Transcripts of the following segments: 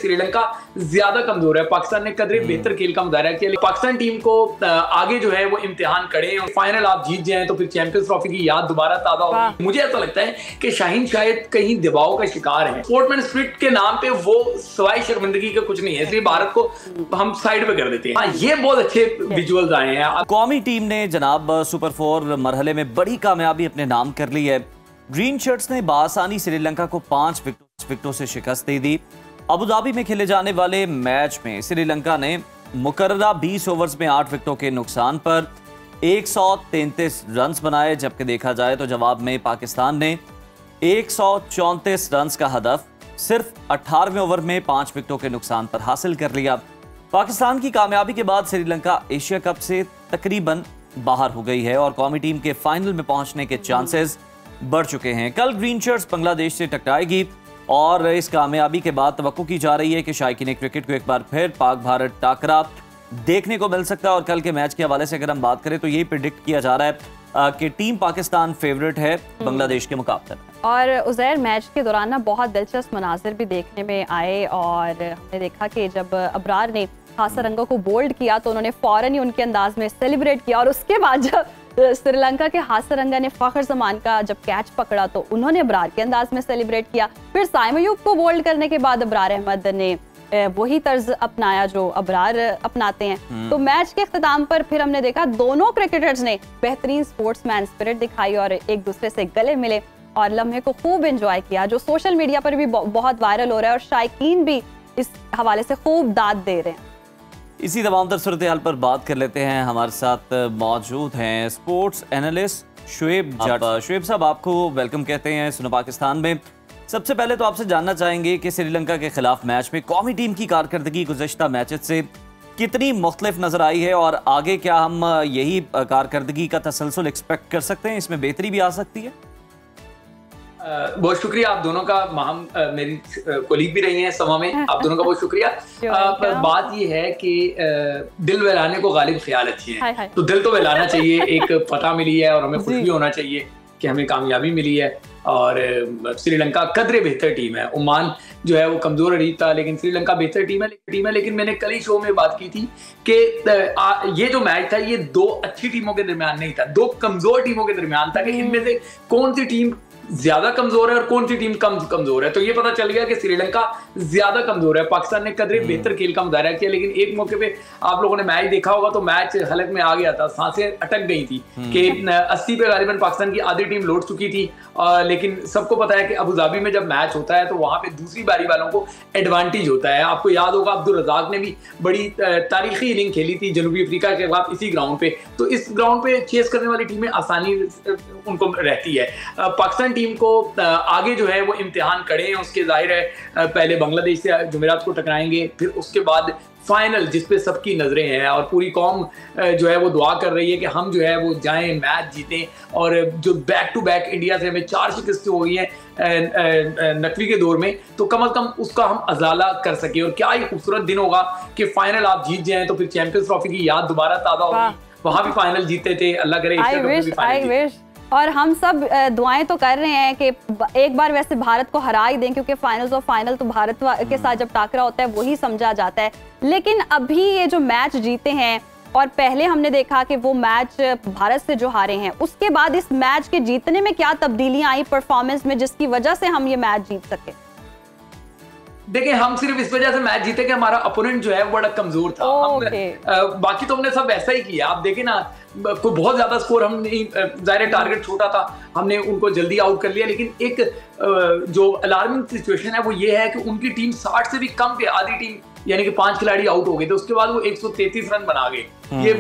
श्रीलंका ज्यादा कमजोर है। पाकिस्तान ने कदरे बेहतर खेल का मुजाहरा किया। पाकिस्तान टीम को आगे जो है वो इम्तिहान खड़े हैं। फाइनल आप जीत जाएं तो फिर चैंपियंस ट्रॉफी की याद दोबारा ताजा होगी। मुझे ऐसा लगता है कि शाहीन शायद कहीं दबाव का शिकार है। स्पोर्ट्समैन स्पिरिट के नाम पे वो सवाई शर्मिंदगी का कुछ नहीं है, इसलिए भारत को हम साइड पे कर देते हैं। ये बहुत अच्छे विजुअल्स आए हैं। कौमी टीम ने जनाब सुपर 4 मरहले में बड़ी कामयाबी अपने नाम कर ली है। ग्रीन शर्ट्स ने बासानी श्रीलंका को 5 विकेटों से शिकस्त दे दी। अबू धाबी में खेले जाने वाले मैच में श्रीलंका ने मुकर्ररा 20 ओवर्स में 8 विकेटों के नुकसान पर 133 रन बनाए, जबकि देखा जाए तो जवाब में पाकिस्तान ने 134 रन का हदफ सिर्फ 18वें ओवर में 5 विकेटों के नुकसान पर हासिल कर लिया। पाकिस्तान की कामयाबी के बाद श्रीलंका एशिया कप से तकरीबन बाहर हो गई है और कौमी टीम के फाइनल में पहुंचने के चांसेस बढ़ चुके हैं। कल ग्रीन शर्ट्स बांग्लादेश से टकराएगी और इस कामयाबी के बाद तवक्को की जा रही है कि शायकीन क्रिकेट को एक बार फिर पाक भारत टाकरा देखने को मिल सकता है। और कल के मैच के हवाले से अगर हम बात करें तो यही प्रिडिक्ट किया जा रहा है कि टीम पाकिस्तान फेवरेट है बांग्लादेश के मुकाबले में। और उज़ैर, मैच के दौरान ना बहुत दिलचस्प मनाजिर भी देखने में आए और हमने देखा कि जब अबरार ने हासारंगा को बोल्ड किया तो उन्होंने फौरन ही उनके अंदाज में सेलिब्रेट किया और उसके बाद जब श्रीलंका के हासारंगा ने फखर जमान का जब कैच पकड़ा तो उन्होंने अबरार के अंदाज में सेलिब्रेट किया। फिर साइम अयूब को बोल्ड करने के बाद अबरार अहमद ने वही तर्ज अपनाया जो अबरार अपनाते हैं। तो मैच के अख्ताम पर फिर हमने देखा दोनों क्रिकेटर्स ने बेहतरीन स्पोर्ट्समैन स्पिरिट दिखाई और एक दूसरे से गले मिले और लम्हे को खूब एंजॉय किया, जो सोशल मीडिया पर भी बहुत वायरल हो रहा है और शायकीन भी इस हवाले से खूब दाद दे रहे हैं। इसी तमाम तर सूरत हाल पर बात कर लेते हैं। हमारे साथ मौजूद हैं स्पोर्ट्स एनालिस्ट शुएब जट। शुएब साहब, आपको वेलकम कहते हैं सुनो पाकिस्तान में। सबसे पहले तो आपसे जानना चाहेंगे कि श्रीलंका के खिलाफ मैच में कौमी टीम की कारकर्दगी गुज़श्ता मैचेस से कितनी मुख्तलिफ नजर आई है और आगे क्या हम यही कारकर्दगी का तसलसल एक्सपेक्ट कर सकते हैं, इसमें बेहतरी भी आ सकती है? बहुत शुक्रिया आप दोनों का। मेरी कोलीग भी रही हैं समा में, आप दोनों का बहुत शुक्रिया। बात ये है कि दिल बहलाने को गालिब ख्याल अच्छे हैं, तो दिल तो बहलाना चाहिए। एक फतह मिली है और हमें खुश भी होना चाहिए कि हमें कामयाबी मिली है। और श्रीलंका कदरे बेहतर टीम है। ओमान जो है वो कमजोर अरीब था, लेकिन श्रीलंका बेहतर टीम है। लेकिन मैंने कल ही शो में बात की थी कि ये जो मैच था ये दो अच्छी टीमों के दरमियान नहीं था, दो कमजोर टीमों के दरमियान था कि इनमें से कौन सी टीम ज्यादा कमजोर है और कौन सी टीम कम कमजोर है। तो ये पता चल गया कि श्रीलंका ज्यादा कमजोर है। पाकिस्तान ने कदरे बेहतर खेल का मुजाहरा किया, लेकिन एक मौके पे आप लोगों ने मैच देखा होगा तो मैच हलक में आ गया था, सांसें अटक गई थी कि 80 पे गालिबन पाकिस्तान की आधी टीम लौट चुकी थी। लेकिन सबको पता है कि अबू धाबी में जब मैच होता है तो वहां पे दूसरी बारी वालों को एडवांटेज होता है। आपको याद होगा अब्दुल रज़ाक ने भी बड़ी तारीखी इनिंग खेली थी जनूबी अफ्रीका के खिलाफ इसी ग्राउंड पे। तो इस ग्राउंड पे चेस करने वाली टीमें आसानी उनको रहती है। पाकिस्तान टीम को आगे जो है वो इम्तिहान खड़े हैं उसके, जाहिर है पहले बांग्लादेश से जुमेरात को टकराएंगे, फिर उसके बाद फाइनल जिस पे सबकी नजरें हैं और पूरी कौम जो है वो दुआ कर रही है कि हम जो है वो जाएं, मैच जीतें। और जो बैक टू बैक इंडिया से हमें 4 शिकस्तें हो गई हैं नकवी के दौर में, तो कम अज कम उसका हम अजाला कर सके। और क्या ही खूबसूरत दिन होगा कि फाइनल आप जीत जाएं तो फिर चैंपियंस ट्रॉफी की याद दोबारा ताजा होगी। वहां भी फाइनल जीते थे, अल्लाह करे। और हम सब दुआएं तो कर रहे हैं कि एक बार वैसे भारत को हरा ही दें, क्योंकि फाइनल्स और फाइनल तो भारत के साथ जब टाकरा होता है वही समझा जाता है। लेकिन अभी ये जो मैच जीते हैं और पहले हमने देखा कि वो मैच भारत से जो हारे हैं, उसके बाद इस मैच के जीतने में क्या तब्दीलियां आई परफॉर्मेंस में जिसकी वजह से हम ये मैच जीत सके? देखिए, हम सिर्फ इस वजह से मैच जीते कि हमारा ओपोनेंट जो है वो बड़ा कमजोर था। बाकी तो हमने सब ऐसा ही किया। आप देखें ना, कोई बहुत ज्यादा स्कोर हम नहीं, जाहिर टारगेट छोटा था, हमने उनको जल्दी आउट कर लिया। लेकिन एक जो अलार्मिंग सिचुएशन है वो ये है कि उनकी टीम 60 से भी कम पे, आधी टीम यानी कि 5 खिलाड़ी आउट हो गए थे, उसके बाद वो 133 रन बना गए। ये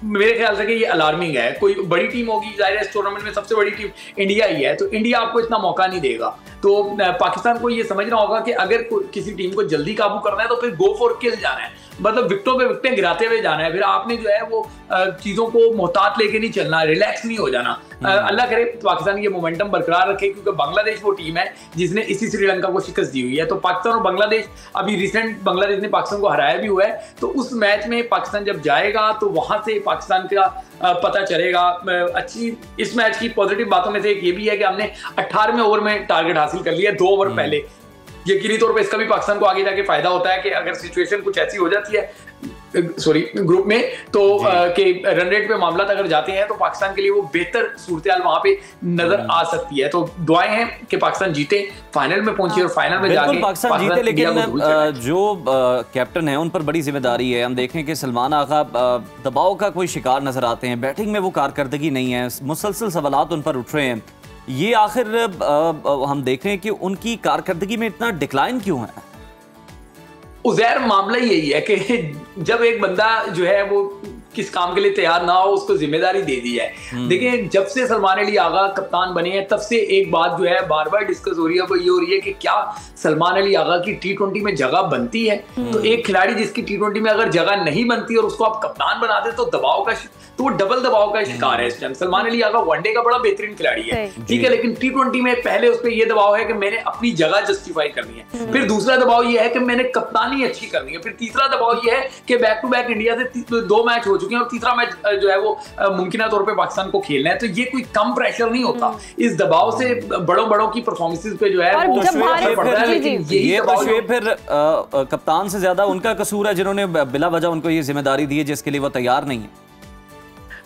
मेरे ख्याल से कि ये अलार्मिंग है। कोई बड़ी टीम होगी, जाहिर है इस टूर्नामेंट में सबसे बड़ी टीम इंडिया ही है, तो इंडिया आपको इतना मौका नहीं देगा। तो पाकिस्तान को ये समझना होगा कि अगर किसी टीम को जल्दी काबू करना है तो फिर गो फॉर किल जाना है, मतलब विकेटों पे विकेटें गिराते हुए जाना है। फिर आपने जो है वो चीजों को मोहतात लेके नहीं चलना, रिलैक्स नहीं हो जाना। अल्लाह करे पाकिस्तान ये मोमेंटम बरकरार रखे, क्योंकि बांग्लादेश वो टीम है जिसने इसी श्रीलंका को शिकस्त दी हुई है। तो पाकिस्तान और बांग्लादेश, अभी रिसेंट बांग्लादेश ने पाकिस्तान को हराया भी हुआ है, तो उस मैच में पाकिस्तान जब जाएगा तो वहां से पाकिस्तान का पता चलेगा। अच्छी इस मैच की पॉजिटिव बातों में से एक ये भी है कि हमने 18वें ओवर में टारगेट हासिल कर लिया, 2 ओवर पहले। यकीनी तौर पे इसका भी पाकिस्तान को आगे जाके फायदा होता है कि अगर सिचुएशन कुछ ऐसी हो जाती है ग्रुप में तो के रन रेट पे मामला अगर जाते हैं तो पाकिस्तान के लिए वो बेहतर सूरत-ए-हाल वहां पे नजर आ सकती है। तो दुआएं हैं कि पाकिस्तान जीते, फाइनल में पहुंचे और फाइनल में जाके पाकिस्तान जीते। लेकिन जो कैप्टन है उन पर बड़ी जिम्मेदारी है। हम देखें कि सलमान आगा दबाव का कोई शिकार नजर आते हैं, बैटिंग में वो कारकर्दगी नहीं है, मुसलसल सवालात उन पर उठ रहे हैं। ये आखिर हम देख रहे हैं कि उनकी कारकर्दगी में इतना डिक्लाइन क्यों है? उज़ैर मामला यही है कि जब एक बंदा जो है वो किस काम के लिए तैयार ना हो उसको जिम्मेदारी दे दी है। देखिए जब से सलमान अली आगा कप्तान बने हैं तब से एक बात जो है बार बार डिस्कस हो रही है वो ये हो रही है कि क्या सलमान अली आगा की T20 में जगह बनती है। तो एक खिलाड़ी जिसकी T20 में अगर जगह नहीं बनती और उसको आप कप्तान बना दे तो दबाव का तो वो डबल दबाव का शिकार है इस टाइम। सलमान अली आगा वनडे का बड़ा बेहतरीन खिलाड़ी है, ठीक है, लेकिन T20 में पहले उस पर यह दबाव है कि मैंने अपनी जगह जस्टिफाई करनी है, फिर दूसरा दबाव यह है कि मैंने कप्तानी अच्छी करनी है, फिर तीसरा दबाव यह है कि बैक टू बैक इंडिया से 2 मैच हो चुके हैं और तीसरा मैच जो है वो मुमकिन तौर पे पाकिस्तान को खेलना है। तो ये कोई कम प्रेशर नहीं होता, इस दबाव से बड़ों की परफॉर्मेंसेस पे जो है वो असर पड़ता है। लेकिन यही दबाव फिर कप्तान से ज्यादा उनका कसूर है जिन्होंने बिला वजह उनको ये जिम्मेदारी दी है जिसके लिए वो तैयार नहीं है।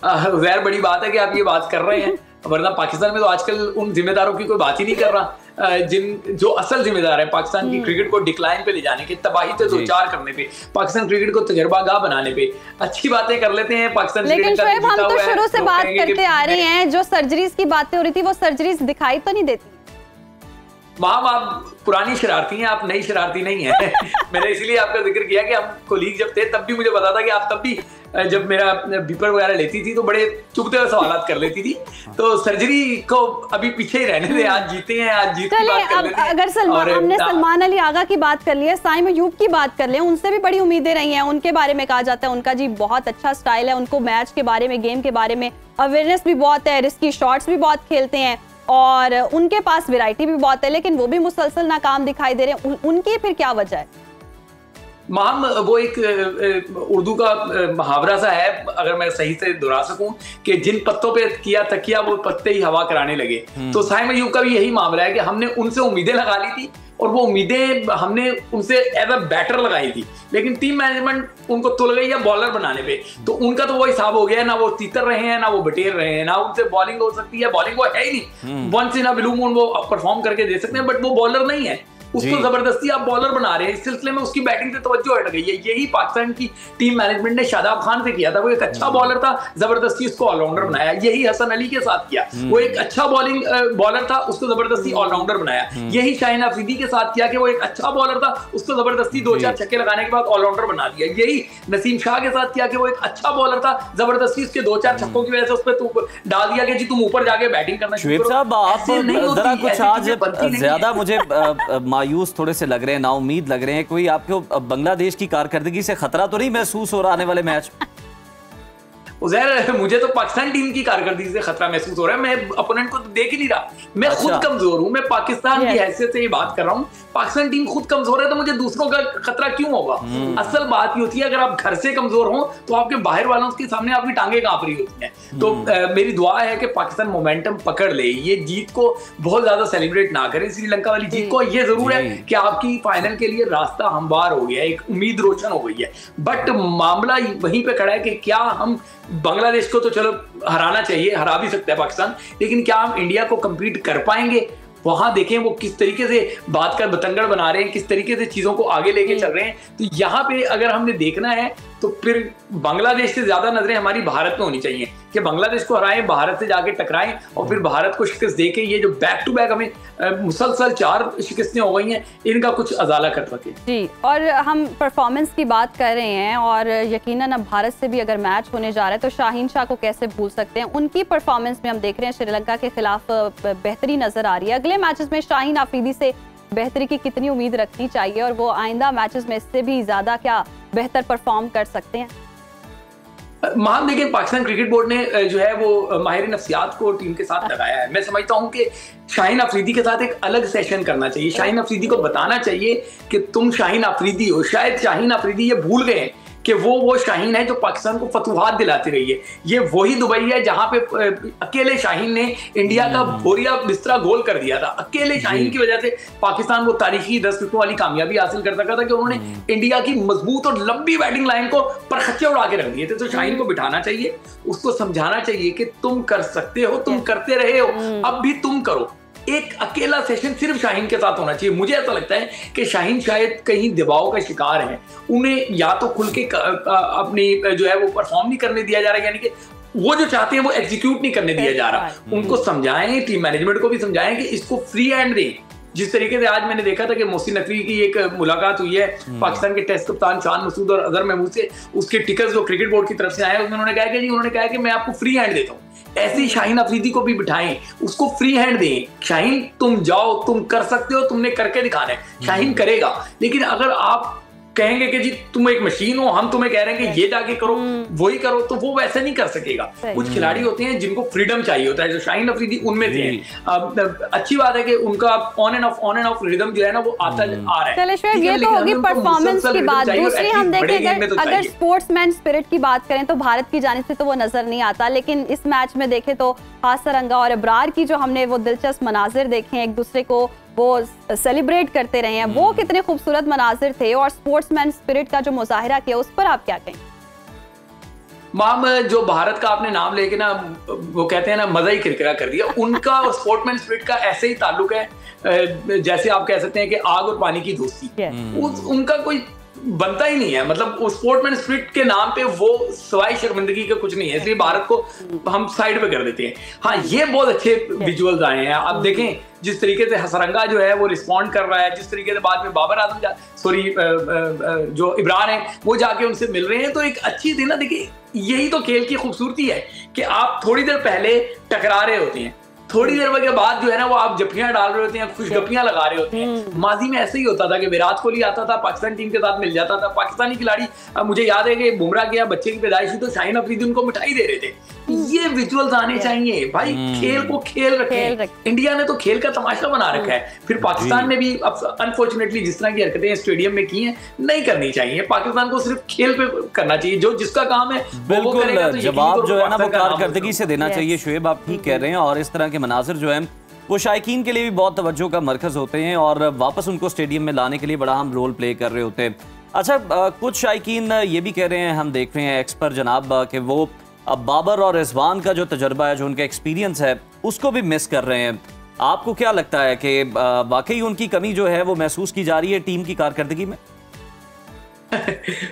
ज़ाहिर बड़ी बात है कि आप ये बात कर रहे हैं, वरना पाकिस्तान में तो आजकल उन जिम्मेदारों की कोई बात ही नहीं कर रहा जो असल जिम्मेदार है पाकिस्तान की क्रिकेट को डिक्लाइन पे ले जाने के, तबाही से 2-4 करने पे, पाकिस्तान क्रिकेट को तजर्बागाह बनाने पे। अच्छी बातें कर लेते हैं पाकिस्तान। लेकिन शोएब हम तो शुरू से बात करते आ रहे हैं, जो सर्जरीज की बातें हो रही थी वो सर्जरीज दिखाई तो नहीं देती। माम आप पुरानी शरारती हैं, आप नई शरारती नहीं है। मैंने इसीलिए आपका जिक्र किया कि हम कोलीग जब थे तब भी मुझे पता था कि आप तब भी जब मेरा बीपर वगैरह लेती थी तो बड़े चुभते हुए सवाल कर लेती थी। तो सर्जरी को अभी पीछे ही रहने दे, आज जीते हैं, आज जीत की बात कर लेते हैं। अगर हमने सलमान अली आगा की बात कर ली है, साइम अयूब की बात कर लें, उनसे भी बड़ी उम्मीदें रही हैं। उनके बारे में कहा जाता है उनका जी बहुत अच्छा स्टाइल है, उनको मैच के बारे में, गेम के बारे में अवेयरनेस भी बहुत है, रिस्की शॉट्स भी बहुत खेलते हैं और उनके पास वैरायटी भी बहुत है, लेकिन वो भी मुसलसल नाकाम दिखाई दे रहे हैं। उनकी फिर क्या वजह है? माम वो एक उर्दू का मुहावरा सा है, अगर मैं सही से दोहरा सकूं, कि जिन पत्तों पे किया तकिया वो पत्ते ही हवा कराने लगे। तो साइम अयूब का भी यही मामला है कि हमने उनसे उम्मीदें लगा ली थी और वो उम्मीदें हमने उनसे एज अ बैटर लगाई थी, लेकिन टीम मैनेजमेंट उनको तुल गई है बॉलर बनाने पे। तो उनका तो वो हिसाब हो गया, ना वो तीतर रहे हैं, ना वो बटेर रहे हैं, ना उनसे बॉलिंग हो सकती है, बॉलिंग वो है ही नहीं। Once in a blue moon वो परफॉर्म करके दे सकते हैं, बट वो बॉलर नहीं है। उसको जबरदस्ती आप बॉलर बना रहे हैं, इस सिलसिले में उसकी बैटिंग से तवज्जो हट गई है। यही पाकिस्तान की टीम मैनेजमेंट ने शादाब खान से किया था। वो एक अच्छा बॉलर था, जबरदस्ती उसको ऑलराउंडर बनाया। यही हसन अली के साथ किया, वो एक अच्छा बॉलर था, उसको जबरदस्ती ऑलराउंडर बनाया। यही शाहीन अफरीदी के साथ किया कि वो एक अच्छा बॉलर था, उसको जबरदस्ती 2-4 छक्के लगाने के बाद ऑलराउंडर बना दिया। यही नसीम शाह के साथ किया कि वो एक अच्छा बॉलर था, जबरदस्ती उसके 2-4 छक्कों की वजह से उस पर डाल दिया कि जी तुम ऊपर जाके बैटिंग करना। शुएब साहब आप जरा कुछ आज ज्यादा मुझे मायूस थोड़े से लग रहे हैं, नाउम्मीद लग रहे हैं। कोई आपको बांग्लादेश की कारकर्दगी से खतरा तो नहीं महसूस हो रहा आने वाले मैच? उज़ैर मुझे तो पाकिस्तान टीम की कारकर्दगी से खतरा महसूस हो रहा है। मैं अपोनेंट को तो देख ही नहीं रहा, मैं खुद कमजोर हूं। मैं पाकिस्तान की हैसियत से ये बात कर रहा हूं, पाकिस्तान टीम खुद कमजोर है तो मुझे दूसरों का खतरा क्यों होगा? असल बात ये होती है अगर आप घर से कमजोर हो तो आपके बाहर वालों के सामने आपकी टांगे कांप रही होती हैं। तो मेरी दुआ है कि पाकिस्तान मोमेंटम पकड़ ले, ये जीत को बहुत ज्यादा सेलिब्रेट ना करें श्रीलंका वाली जीत को। ये जरूर है कि आपकी फाइनल के लिए रास्ता हमवार हो गया है, एक उम्मीद रोशन हो गई है। बट मामला वहीं पे खड़ा है कि क्या हम बांग्लादेश को तो चलो हराना चाहिए, हरा भी सकता है पाकिस्तान, लेकिन क्या हम इंडिया को कंपीट कर पाएंगे? वहां देखें वो किस तरीके से बात कर बतंगड़ बना रहे हैं, किस तरीके से चीजों को आगे लेके चल रहे हैं। तो यहाँ पे अगर हमने देखना है तो फिर बांग्लादेश से ज्यादा नजरें हमारी भारत में होनी चाहिए कि बांग्लादेश को हराएं, भारत से जाके टकराएं और फिर भारत को शिकस्त देके ये जो बैक टू बैक हमें मुसलसल 4 शिकस्तें हो गई हैं, इनका कुछ अजाला कर सके। जी, और हम परफॉर्मेंस की बात कर रहे हैं और यकीनन अब भारत से भी अगर मैच होने जा रहा है तो शाहीन शाह को कैसे भूल सकते हैं। उनकी परफॉर्मेंस में हम देख रहे हैं श्रीलंका के खिलाफ बेहतरी नजर आ रही है। अगले मैचेस में शाहीन अफरीदी से बेहतरी की कितनी उम्मीद रखनी चाहिए और वो आइंदा मैचेस में इससे भी ज्यादा क्या बेहतर परफॉर्म कर सकते हैं? महान देखिए, पाकिस्तान क्रिकेट बोर्ड ने जो है वो माहिर नफ्सियात को टीम के साथ लगाया है। मैं समझता हूं कि शाहीन अफरीदी के साथ एक अलग सेशन करना चाहिए। शाहीन अफरीदी को बताना चाहिए कि तुम शाहीन अफरीदी हो। शायद शाहीन अफरीदी ये भूल गए कि वो शाहीन है जो पाकिस्तान को फतूहात दिलाती रही है। ये वही दुबई है जहां पे अकेले शाहीन ने इंडिया का बोरिया बिस्तरा गोल कर दिया था। अकेले शाहीन की वजह से पाकिस्तान वो तारीखी 10 विकेटों वाली कामयाबी हासिल कर सका था कि उन्होंने इंडिया की मजबूत और लंबी बैटिंग लाइन को परखच्चे उड़ा के रख दिए थे। तो शाहीन को बिठाना चाहिए, उसको समझाना चाहिए कि तुम कर सकते हो, तुम करते रहे हो, अब भी तुम करो। एक अकेला सेशन सिर्फ शाहीन के साथ होना चाहिए। मुझे ऐसा लगता है कि शाहीन शायद कहीं दबाव का शिकार है, उन्हें या तो खुल के अपनी जो है वो परफॉर्म नहीं करने दिया जा रहा है, यानी कि वो जो चाहते हैं वो एग्जीक्यूट नहीं करने दिया जा रहा। उनको समझाएं, टीम मैनेजमेंट को भी समझाएं कि इसको फ्री हैंड दें। जिस तरीके से आज मैंने देखा था कि मोहसिन नकवी की एक मुलाकात हुई है पाकिस्तान के टेस्ट कप्तान शान मसूद और अजहर महमूद से, उसके टिकट्स जो क्रिकेट बोर्ड की तरफ से आए उसमें उन्होंने कहा कि मैं आपको फ्री हैंड देता हूँ। ऐसे ही शाहीन अफरीदी को भी बिठाएं, उसको फ्री हैंड दें। शाहीन तुम जाओ, तुम कर सकते हो, तुमने करके दिखाना है। शाहीन करेगा, लेकिन अगर आप कहेंगे कि जी तुम एक मशीन हो, हम तुम्हें कह रहे हैं कि ये जाके करो, वही करो, तो वो वैसे नहीं कर सकेगा। कुछ खिलाड़ी होते हैं जिनको फ्रीडम चाहिए होता है, जो शाहीन अफरीदी उनमें से हैं। अच्छी बात है कि उनका ऑन एंड ऑफ रिदम जो है ना वो आता आ रहा है। चलिए शोएब, ये तो होगी परफॉर्मेंस की बात। दूसरी हम देखें अगर स्पोर्ट्समैन स्पिरिट की बात करें तो भारत की जानिब से तो वो नजर नहीं आता, लेकिन इस मैच में देखें तो खासरंगा और अबरार की जो हमने वो दिलचस्प मनाजिर देखे हैं, एक दूसरे को वो सेलिब्रेट करते रहे हैं, वो कितने खूबसूरत मनाजिर थे। और स्पोर्ट्समैन स्पिरिट का जो मुजाहिरा किया उस पर आप क्या कहें? माम, जो भारत का आपने नाम लेके ना वो कहते हैं ना मजा ही किरकिरा कर दिया। उनका और स्पोर्ट्समैन स्पिरिट का ऐसे ही ताल्लुक है जैसे आप कह सकते हैं कि आग और पानी की दोस्ती। उनका कोई बनता ही नहीं है। मतलब उस स्पोर्ट्समैन स्पिरिट के नाम पे वो सवाई शर्मिंदगी का कुछ नहीं है, इसलिए भारत को हम साइड पे कर देते हैं। हाँ, ये बहुत अच्छे विजुअल्स आए हैं। आप देखें जिस तरीके से हसरंगा जो है वो रिस्पॉन्ड कर रहा है, जिस तरीके से बाद में बाबर आजम जो इमरान है वो जाके उनसे मिल रहे हैं, तो एक अच्छी थी ना। देखिए, यही तो खेल की खूबसूरती है कि आप थोड़ी देर पहले टकरा रहे होते हैं, थोड़ी देर के बाद जो है ना वो आप जफ्फियां डाल रहे होते हैं, खुशगपियां लगा रहे होते हैं। माजी में ऐसे ही होता था कि विराट कोहली आता था, पाकिस्तान टीम के साथ मिल जाता था, पाकिस्तानी खिलाड़ी, मुझे याद है कि बुमराह के बच्चे की पैदाइश हुई तो शाहीन अफरीदी उनको मिठाई दे रहे थे। ये विजुअल्स आने चाहिए भाई। खेल को खेल रखें। इंडिया ने तो खेल का तमाशा बना रखा है, फिर पाकिस्तान ने भी अब अनफॉर्चुनेटली जिस तरह की हरकतें स्टेडियम में की हैं नहीं करनी चाहिए। पाकिस्तान को सिर्फ खेल पे करना चाहिए, जो जिसका काम है वो करेगा। जवाब जो है ना वो कारकर्दगी से देना चाहिए। शोएब, आप ठीक कह रहे हैं, और इस तरह के मनाजिर जो है वो शायकीन के लिए भी बहुत तवज्जो का मरकज होते हैं और वापस उनको स्टेडियम में लाने के लिए बड़ा अहम रोल प्ले कर रहे होते हैं। अच्छा, कुछ शायकीन ये भी कह रहे हैं, हम देख रहे हैं एक्सपर्ट जनाब, कि वो अब बाबर और रिजवान का जो तजर्बा है, जो उनका एक्सपीरियंस है, उसको भी मिस कर रहे हैं। आपको क्या लगता है कि वाकई उनकी कमी जो है वो महसूस की जा रही है टीम की कारकर्दगी में?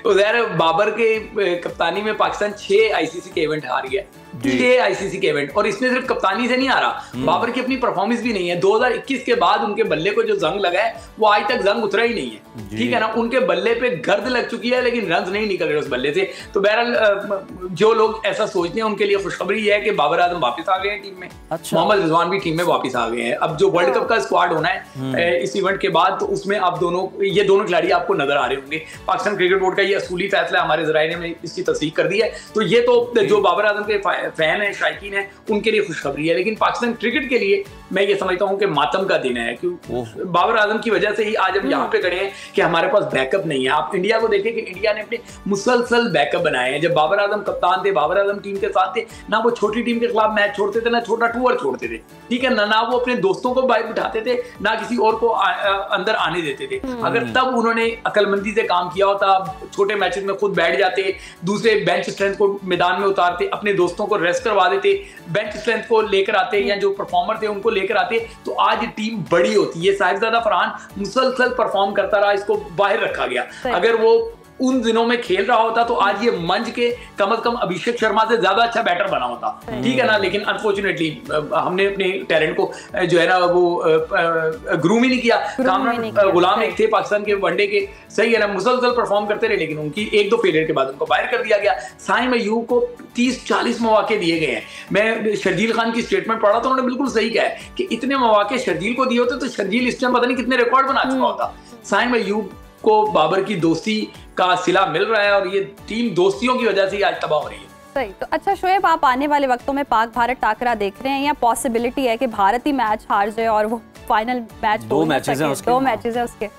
उधर बाबर के कप्तानी में पाकिस्तान 6 आईसीसी के इवेंट हार गया, 6 आईसीसी के इवेंट, और इसमें सिर्फ कप्तानी से नहीं आ रहा, बाबर की अपनी परफॉर्मेंस भी नहीं है। 2021 के बाद उनके बल्ले को जो जंग लगा है वो आज तक जंग उतरा ही नहीं है, ठीक है ना। उनके बल्ले पे गर्द लग चुकी है लेकिन रन नहीं निकल रहे उस बल्ले से। तो बहरहाल जो लोग ऐसा सोचते हैं उनके लिए खुशखबरी है कि बाबर आजम वापस आ गए हैं टीम में। मोहम्मद रिजवान भी टीम में वापस आ गए हैं। अब जो वर्ल्ड कप का स्क्वाड होना है इस इवेंट के बाद, तो उसमें आप ये दोनों खिलाड़ी आपको नजर आ रहे होंगे। पाकिस्तान क्रिकेट बोर्ड का ये असूली फैसला हमारे जराये ने इसकी तस्दीक कर दी है। तो ये तो जो बाबर आजम के फैन है, शायकीन है, उनके लिए खुशखबरी है। लेकिन पाकिस्तान क्रिकेट के लिए मैं ये समझता हूँ कि मातम का दिन है, क्योंकि बाबर आजम की वजह से ही आज हम यहाँ पे खड़े हैं कि हमारे पास बैकअप नहीं है। आप इंडिया को देखें कि इंडिया ने अपने मुसलसल बैकअप बनाए हैं। जब बाबर आजम कप्तान थे, बाबर आजम टीम के साथ थे, ना वो छोटी टीम के खिलाफ मैच छोड़ते थे, ना छोटा टूर छोड़ते थे, ठीक है ना वो अपने दोस्तों को बाहर बिठाते थे, ना किसी और को अंदर आने देते थे। अगर तब उन्होंने अकलमंदी से काम किया होता, छोटे मैचेस में खुद बैठ जाते, दूसरे बेंच स्ट्रेंथ को मैदान में उतारते, अपने दोस्तों को रेस्ट करवा देते, बेंच स्ट्रेंथ को लेकर आते या जो परफॉर्मर थे उनको लेकर आते, तो आज टीम बड़ी होती है। साहिबजादा फरहान मुसलसल परफॉर्म करता रहा, इसको बाहर रखा गया। अगर वो उन दिनों में खेल रहा होता तो आज ये मंच के कम से कम अभिषेक शर्मा से ज्यादा अच्छा बैटर बना होता, ठीक है ना। लेकिन अनफॉर्चुनेटली हमने अपने टैलेंट को जो है ना वो ग्रूम ही नहीं किया। कामरान गुलाम एक थे पाकिस्तान के वनडे के, सही है ना, मुसलसल परफॉर्म करते रहे, लेकिन उनकी 1-2 फेलियर के बाद उनको बाहर कर दिया गया। साइम अय्यूब को 30-40 मौके दिए गए हैं। मैं शर्जील खान की स्टेटमेंट पढ़ा तो उन्होंने बिल्कुल सही कहा है कि इतने मौके शर्जील को दिए होते तो शर्जील इस टाइम पता नहीं कितने रिकॉर्ड बना चुका होता। साइम अय्यूब को बाबर की दोस्ती का सिला मिल रहा है और ये टीम दोस्तियों की वजह से आज तबाह हो रही है। सही। तो अच्छा शोएब, आप आने वाले वक्तों में पाक भारत टाकरा देख रहे हैं या पॉसिबिलिटी है कि भारत ही मैच हार जाए और वो फाइनल मैच 2 मैचेस हैं उसके? 2 मैचेस हैं उसके।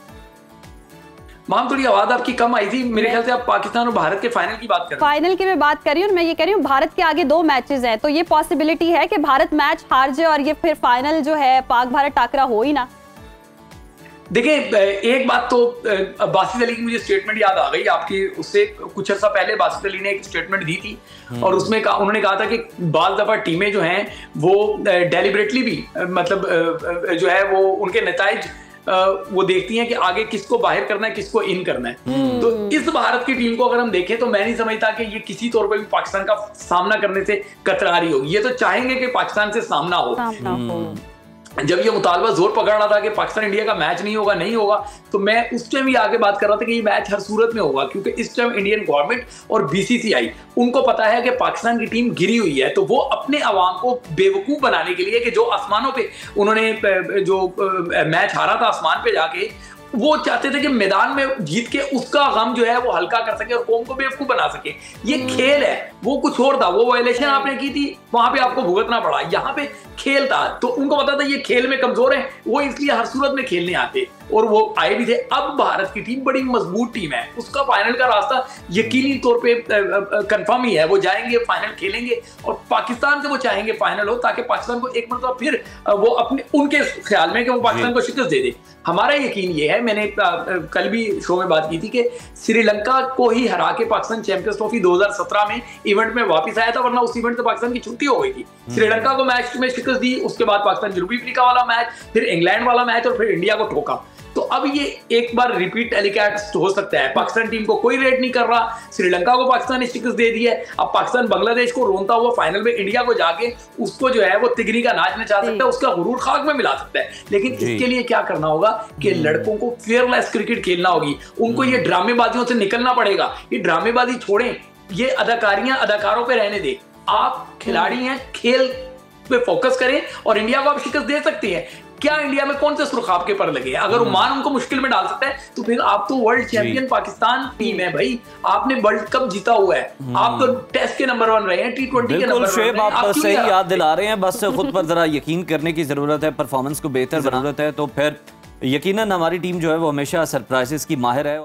मैम थोड़ी आवाज आपकी कम आई थी, मेरे ख्याल से आप पाकिस्तान और भारत के फाइनल की बात कर रहे हैं। फाइनल की मैं बात कर रही हूँ, मैं ये कह रही हूँ भारत के आगे 2 मैचेस हैं, तो ये पॉसिबिलिटी है कि भारत मैच हार जाए और ये फिर फाइनल जो है पाक भारत टाकरा हो ही ना। देखिए एक बात तो बासित अली की मुझे स्टेटमेंट याद आ गई आपकी, उससे कुछ अर्सा पहले बासित अली ने एक स्टेटमेंट दी थी और उसमें उन्होंने कहा था कि बाज़ दफा टीमें जो हैं वो डेलिबरेटली भी मतलब जो है वो उनके नताइज वो देखती हैं कि आगे किसको बाहर करना है, किसको इन करना है। तो इस भारत की टीम को अगर हम देखें तो मैं नहीं समझता कि ये किसी तौर पर भी पाकिस्तान का सामना करने से कतरा रही होगी। ये तो चाहेंगे कि पाकिस्तान से सामना हो। जब ये मुतालबा जोर पकड़ रहा था कि पाकिस्तान इंडिया का मैच नहीं होगा, तो मैं उस टाइम भी आगे बात कर रहा था कि ये मैच हर सूरत में होगा, क्योंकि इस टाइम इंडियन गवर्नमेंट और बीसीसीआई उनको पता है कि पाकिस्तान की टीम गिरी हुई है, तो वो अपने अवाम को बेवकूफ बनाने के लिए कि जो आसमानों पे उन्होंने जो मैच हारा था आसमान पे जाके, वो चाहते थे कि मैदान में जीत के उसका गम जो है वो हल्का कर सके और कौम को बेवकूफ बना सके। ये खेल है, वो कुछ और था। वो वायलेशन आपने की थी, वहां पे आपको भुगतना पड़ा। यहाँ पे खेल था, तो उनको पता था ये खेल में कमजोर है, वो इसलिए हर सूरत में खेलने आते और वो आए भी थे। अब भारत की टीम बड़ी मजबूत टीम है, उसका फाइनल का रास्ता यकीनी तौर पे कंफर्म ही है। वो जाएंगे, फाइनल खेलेंगे और पाकिस्तान से वो चाहेंगे फाइनल हो, ताकि पाकिस्तान को एक मतलब फिर वो अपने उनके ख्याल में कि वो पाकिस्तान को शिकस्त दे दे। हमारा यकीन ये है, मैंने कल भी शो में बात की थी कि श्रीलंका को ही हरा के पाकिस्तान चैंपियंस ट्रॉफी 2017 में इवेंट में वापस आया था, वरना उस इवेंट से पाकिस्तान की छुट्टी हो गई थी। श्रीलंका को मैच में शिकस्त दी, उसके बाद पाकिस्तान जनूबी अफ्रीका वाला मैच, फिर इंग्लैंड वाला मैच और फिर इंडिया को ठोका। तो अब ये एक बार रिपीट टेलीकास्ट हो सकता है। पाकिस्तान टीम को कोई रेट नहीं कर रहा, श्रीलंका को पाकिस्तान ने शिकस्त दे दी है। अब पाकिस्तान बांग्लादेश को रोनता हुआ फाइनल में इंडिया को जाके उसको जो है वो तिगरी का नाच नचा सकता है, उसका गुरूर खाक में मिला सकता है। लेकिन इसके लिए क्या करना होगा कि लड़कों को फेयरलेस क्रिकेट खेलना होगी, उनको ये ड्रामेबाजियों से निकलना पड़ेगा। ये ड्रामेबाजी छोड़ें, ये अदाकारियां अदाकारों पे रहने दें। आप खिलाड़ी हैं, खेल पे फोकस करें और इंडिया को आप शिकस्त दे सकती हैं। क्या इंडिया में कौन से सुर्ख आपके पर लगे? अगर ओमान उनको मुश्किल में डाल सकता है, तो फिर आप तो वर्ल्ड चैंपियन पाकिस्तान टीम है भाई। आपने वर्ल्ड कप जीता हुआ है, आप तो टेस्ट के नंबर 1 रहे हैं, T20 के नंबर 1 रहे हैं। आप सही याद दिला रहे हैं, बस खुद पर जरा यकीन करने की जरूरत है, परफॉर्मेंस को बेहतर जरूरत है, तो फिर यकीनन हमारी टीम जो है वो हमेशा सरप्राइजेस की माहिर है।